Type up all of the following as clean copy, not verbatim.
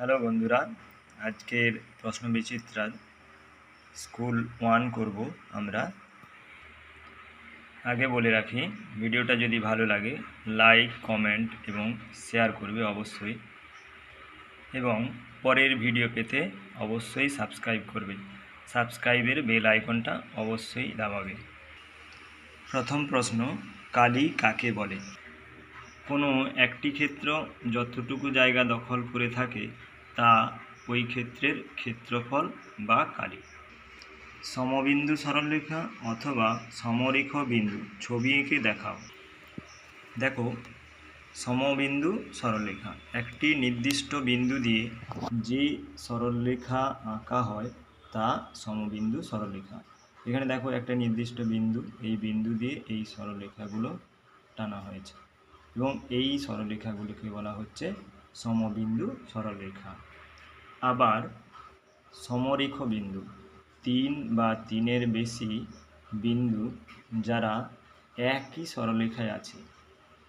Hello বন্ধুরা, আজকের প্রশ্নবিচিত্রা school 1 করব আমরা। আগে বলে রাখি, ভিডিওটা যদি ভালো লাগে লাইক, কমেন্ট এবং শেয়ার করবে অবশ্যই, এবং পরের ভিডিও পেতে অবশ্যই সাবস্ক্রাইব করবে। সাবস্ক্রাইবের বেল আইকনটা অবশ্যই দাবাবে। প্রথম প্রশ্ন, কালী কাকে বলে? কোনো একটি ক্ষেত্র যতটুকু জায়গা দখল করে থাকে তা ওই ক্ষেত্রের ক্ষেত্রফল বা কালী। সমবিন্দু সরলরেখা অথবা সমরেখ বিন্দু ছবি এঁকে দেখাও। দেখো, সমবিন্দু সরলরেখা একটি নির্দিষ্ট বিন্দু দিয়ে যে সরলরেখা আঁকা হয় তা সমবিন্দু সরলরেখা। এখানে দেখো একটা নির্দিষ্ট বিন্দু, এই বিন্দু দিয়ে এই সরলরেখাগুলো টানা হয়েছে এবং এই সরলরেখাগুলিকে বলা হচ্ছে সমবিন্দু সরলরেখা। আবার সমরেখ বিন্দু, 3 বা 3-এর বেশি বিন্দু যারা একই সরলরেখায় আছে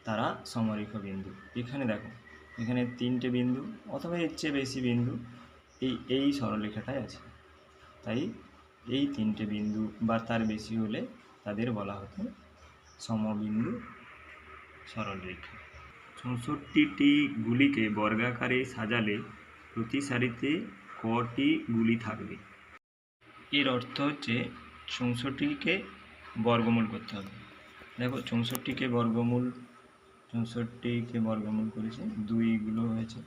তারা সমরেখ বিন্দু। এখানে দেখো, এখানে 3টে বিন্দু অথবা এর চেয়ে বেশি বিন্দু এই সরলরেখাটায় আছে, তাই এই 3টে বিন্দু বা তার বেশি হলে তাদের বলা হতো সমবিন্দু সরলরেখা। 64টি গুলিকে বর্গাকারে সাজালে প্রতি সারিতে কটি গুলি থাকবে? এর অর্থ হচ্ছে 64কে বর্গমূল করতে হবে। দেখো, 64কে বর্গমূল করেছে, 2 হয়েছে,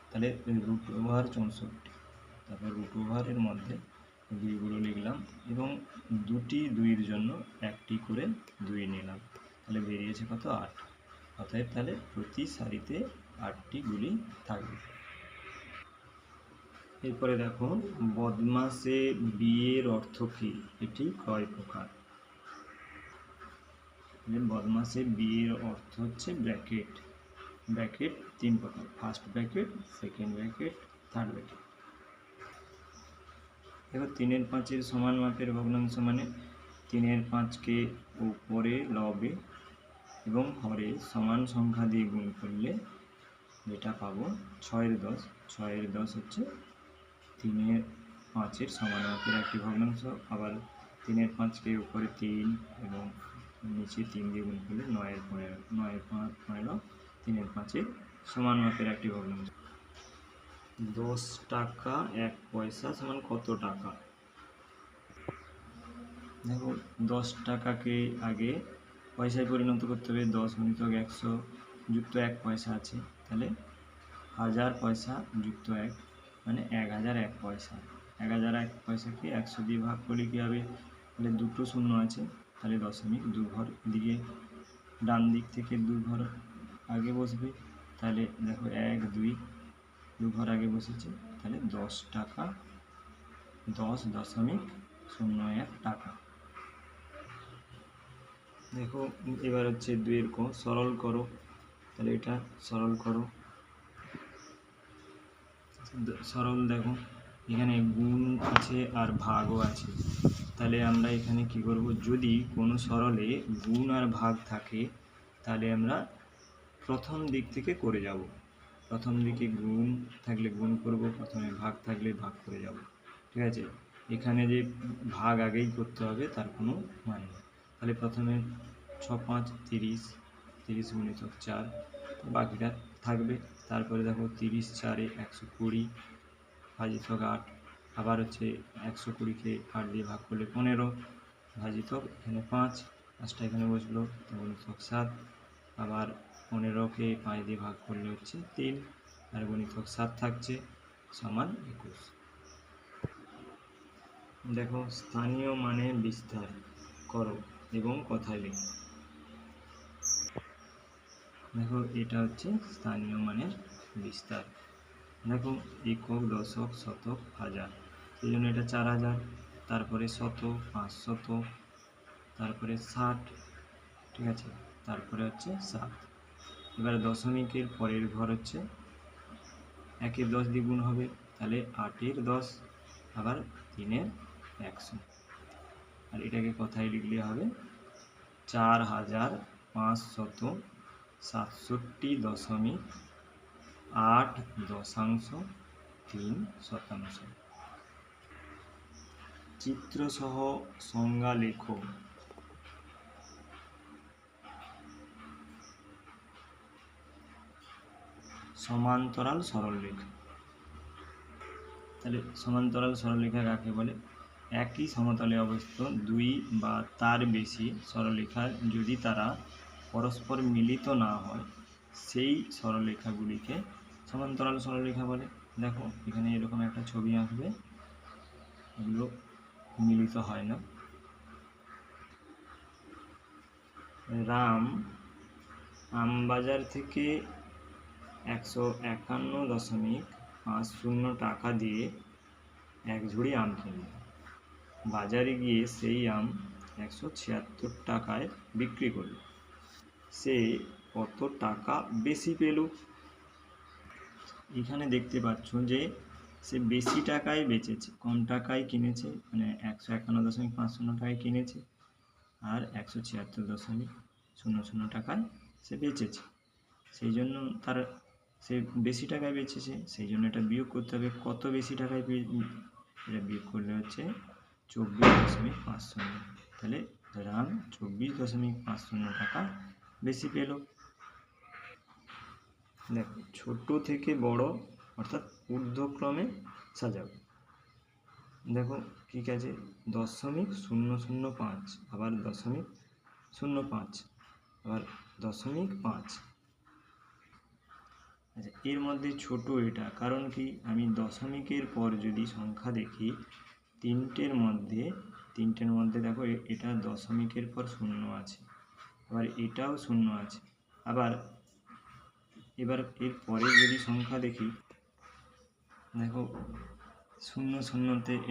তাহলে রুট ওভার 64, তারপর রুট ওভারের মধ্যে 2 লিখলাম এবং 2টি 2-এর জন্য একটি করে 2 নিলাম, তাহলে বেরিয়েছে কত? 8। অতএব তাহলে প্রতি সারিতে 8টি গুলি থাকবে। এরপরে দেখো, বদমাসে বিয়ের অর্থ কী? এটি কয় প্রকার? বদমাসে বিয়ের অর্থ হচ্ছে ব্র্যাকেট। 3 প্রকার: first bracket, second bracket, third bracket. দেখো, 3-এর 5-এর সমান মাপের ভগ্নাংশ মানে 3-এর 5কে উপরে লবে এবং হরে সমান সংখ্যা দিয়ে গুণ করলে যেটা পাবো 6-এর 10। 6-এর 10 হচ্ছে 3-এর 5-এর সমান মাপের একটি ভগ্নাংশ। আবার 3-এর 5কে উপরে 3 এবং নিচে 3 দিয়ে গুণ করলে 9-এর 15। 9-এর 15 3-এর 5-এর সমান মাপের একটি ভগ্নাংশ। 10 টাকা 1 পয়সা সমান কত টাকা? দেখো, 10 টাকাকে আগে পয়সায় পরিণত করতে হবে। 10 গুণিতক 100 যুক্ত 1 পয়সা আছে, তাহলে 1000 পয়সা যুক্ত 1 মানে 1001 পয়সা। 1001 পয়সাকে 100 দিয়ে ভাগ করলে কী হবে? তাহলে 2টো শূন্য আছে, তাহলে দশমিক 2 ঘর দিকে ডান দিক থেকে 2 ঘর আগে বসবে। তাহলে দেখো 1 2 ঘর আগে বসেছে, তাহলে 10 টাকা 10.01 টাকা। দেখো, এবার হচ্ছে 2-এর ক, সরল করো, তাহলে এটা সরল করো। সরল দেখো, এখানে গুণ আছে আর ভাগও আছে, তাহলে আমরা এখানে কি করব? যদি কোনো সরলে গুণ আর ভাগ থাকে তাহলে আমরা প্রথম দিক থেকে করে যাব। প্রথম দিকে গুণ থাকলে গুণ করব, প্রথমে ভাগ থাকলে ভাগ করে যাব, ঠিক আছে? এখানে যে ভাগ আগেই করতে হবে তার কোনো মানে নেই। তাহলে প্রথমে 6 5 30, 30 গুণিতক 4, বাকিটা থাকবে। তারপরে দেখো 30 4-এ 120 ভাজিতক 8, আবার হচ্ছে 120কে 8 দিয়ে ভাগ করলে 15 ভাজিতক এখানে 5, 5টা এখানে বসলো, গুণিতক 7, আবার 15কে 5 দিয়ে ভাগ করলে হচ্ছে 3 আর গুণিতক 7 থাকছে সমান 21। দেখো, স্থানীয় মানে বিস্তার করো এবং কথায় লেখো। দেখো, এটা হচ্ছে স্থানীয় মানের বিস্তার। দেখো, একক, দশক, শতক, হাজার, সেই জন্য এটা 4000, তারপরে শত, 500, তারপরে 60, ঠিক আছে, তারপরে হচ্ছে 7। এবার দশমিকের পরের ঘর হচ্ছে 1-এর 10 দিয়ে গুণ হবে, তাহলে 8-এর 10, আবার 3-এর 100, আর এটাকে কথায় লিখলে হবে 4567.8 3%। চিত্রসহ সংজ্ঞা লেখো। সমান্তরাল সরলরেখা। তাহলে সমান্তরাল সরলরেখা কাকে বলে? একই সমতলে অবস্থিত দুই বা তার বেশি সরলরেখা যদি তারা পরস্পর মিলিত না হয় সেই সরলরেখাগুলিকে সমান্তরাল সরলরেখা বলে। দেখো এখানে এরকম একটা ছবি আঁকবে, এগুলো মিলিত হয় না। রাম আমবাজার থেকে 151.50 টাকা দিয়ে এক ঝুড়ি আম কিনল। বাজারে গিয়ে সেই আম 176 টাকায় বিক্রি করল। সে কত টাকা বেশি পেল? এখানে দেখতে পাচ্ছ যে সে বেশি টাকায় বেচেছে, কম টাকায় কিনেছে, মানে 151.50 টাকায় কিনেছে আর 176.00 টাকায় সে বেচেছে। সেই জন্য সে বেশি টাকায় বেচেছে, সেই জন্য এটা বিয়োগ করতে হবে। কত বেশি টাকায় এটা বিয়োগ করলে হচ্ছে 24.50। তাহলে রাম 24.50 টাকা বেশি পেল। দেখো ছোট থেকে বড় অর্থাৎ ঊর্ধ্বক্রমে সাজাবো। দেখো ঠিক আছে, 0.005, আবার 0.05, আবার 0.5। আচ্ছা, এর মধ্যে ছোট এটা, কারণ কি আমি দশমিকের পর যদি সংখ্যা দেখি তিনটের মধ্যে দেখো এটা দশমিকের পর 0 আছে, আবার এটাও 0 আছে। এবার এর পরে যদি সংখ্যা দেখি, দেখো 0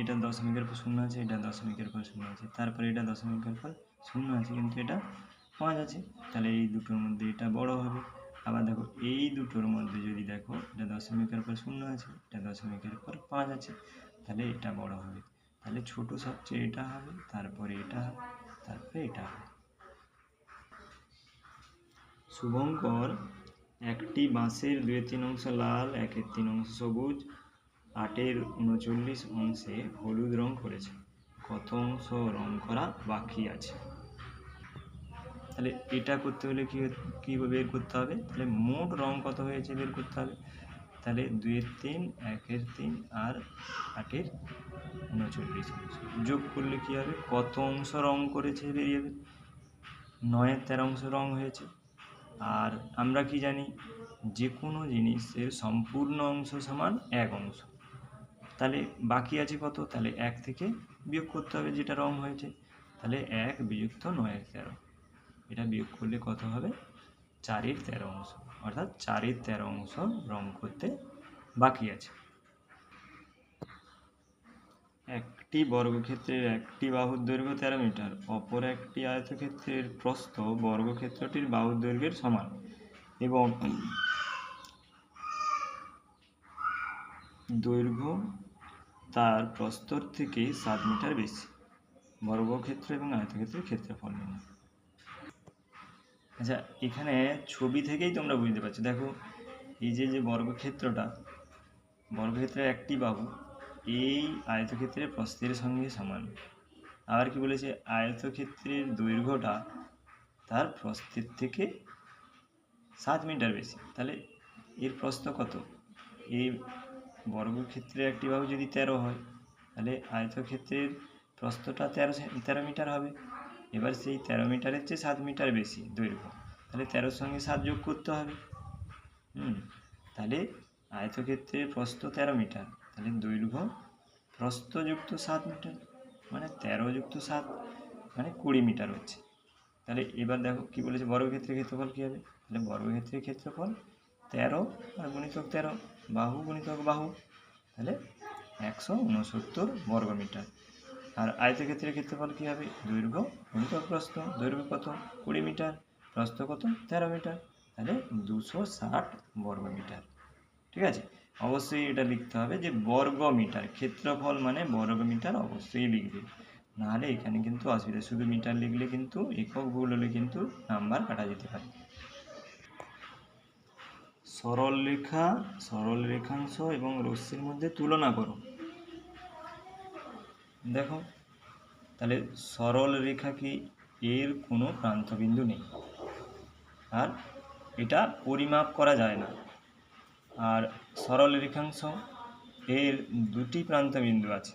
এটা দশমিকের পর 0 আছে, এটা দশমিকের পর 0 আছে, তারপরে এটা দশমিকের পর 0 আছে, কিন্তু এটা 5 আছে। তাহলে এই দুটোর মধ্যে এটা বড় হবে। আবার দেখো এই দুটোর মধ্যে যদি দেখো এটা দশমিকের পর 0 আছে, এটা দশমিকের পর 5 আছে, তাহলে এটা বড় হবে। তাহলে ছোট সবচেয়ে এটা হবে, তারপরে এটা হবে, তারপরে এটা হবে। শুভঙ্কর একটি বাঁশের 2/3 অংশ লাল, 1/3 অংশ সবুজ, 8-এর 39 অংশে হলুদ রং করেছে। কত অংশ রং করা বাকি আছে? তাহলে এটা করতে হলে কি বের করতে হবে? তাহলে মোট রং কত হয়েছে বের করতে হবে। তাহলে 2/3, 1/3 আর 8-এর 39 অংশ যোগ করলে কি হবে? কত অংশ রং করেছে বেরিয়ে যাবে। 9-এর 13 অংশ রং হয়েছে। আর আমরা কি জানি, যে কোনো জিনিসের সম্পূর্ণ অংশ সমান 1 অংশ। তাহলে বাকি আছে কত? তাহলে 1 থেকে বিয়োগ করতে হবে যেটা রং হয়েছে। তাহলে 1 বিযুক্ত 9-এর 13, এটা বিয়োগ করলে কত হবে? 4-এর 13 অংশ, অর্থাৎ 4-এর 13 অংশ রং করতে বাকি আছে। একটি বর্গক্ষেত্রের একটি বাহুর দৈর্ঘ্য 13 মিটার, অপর একটি আয়তক্ষেত্রের প্রস্থ বর্গক্ষেত্রটির বাহুর দৈর্ঘ্যের সমান এবং দৈর্ঘ্য তার প্রস্থর থেকে 7 মিটার বেশি। বর্গক্ষেত্র এবং আয়তক্ষেত্রের ক্ষেত্রফল নির্ণয়। আচ্ছা, এখানে ছবি থেকেই তোমরা বুঝতে পারছো। দেখো এই যে বর্গক্ষেত্রের একটি বাহু এই আয়তক্ষেত্রের প্রস্থের সঙ্গে সমান। আবার কি বলেছে? আয়তক্ষেত্রের দৈর্ঘ্যটা তার প্রস্থের থেকে 7 মিটার বেশি। তাহলে এর প্রস্থ কত? এই বর্গক্ষেত্রের একটি বাহু যদি 13 হয়, তাহলে আয়তক্ষেত্রের প্রস্থটা 13 মিটার হবে। এবার সেই 13 মিটারের চেয়ে 7 মিটার বেশি দৈর্ঘ্য, তাহলে 13-র সঙ্গে 7 যোগ করতে হবে। তাহলে আয়তক্ষেত্রের প্রস্থ 13 মিটার, তাহলে দৈর্ঘ্য প্রস্থ যুক্ত 7 মিটার, মানে 13 যুক্ত 7 মানে 20 মিটার হচ্ছে। তাহলে এবার দেখো কি বলেছে, বর্গক্ষেত্রের ক্ষেত্রফল কী হবে? তাহলে বর্গক্ষেত্রের ক্ষেত্রফল 13 আর গুণিতক 13, বাহু গুণিতক বাহু, তাহলে 169 বর্গমিটার। আর আয়তক্ষেত্রের ক্ষেত্রফল কী হবে? দৈর্ঘ্য গুণিতক প্রস্থ, দৈর্ঘ্য কত? 20 মিটার, প্রস্থ কত? 13 মিটার, তাহলে 260 বর্গমিটার। ঠিক আছে, অবশ্যই এটা লিখতে হবে যে বর্গমিটার, ক্ষেত্রফল মানে বর্গমিটার অবশ্যই লিখবে, নাহলে এখানে কিন্তু অসুবিধা। শুধু মিটার লিখলে কিন্তু, একক ভুল হলে কিন্তু নাম্বার কাটা যেতে পারে। সরল রেখাংশ এবং রশ্মির মধ্যে তুলনা করো। দেখো তাহলে সরল রেখা কি এর কোনো প্রান্তবিন্দু নেই, আর এটা পরিমাপ করা যায় না। আর সরল রেখাংশ এর দুটি প্রান্তবিন্দু আছে,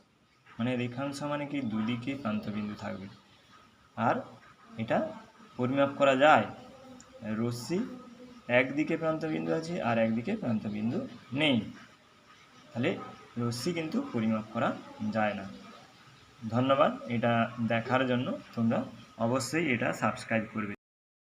মানে রেখাংশ মানে কি দুদিকে প্রান্তবিন্দু থাকবে, আর এটা পরিমাপ করা যায়। রশ্মি একদিকে প্রান্তবিন্দু আছে আর একদিকে প্রান্তবিন্দু নেই, তাহলে রশ্মি কিন্তু পরিমাপ করা যায় না। ধন্যবাদ এটা দেখার জন্য। তোমরা অবশ্যই এটা সাবস্ক্রাইব করবে।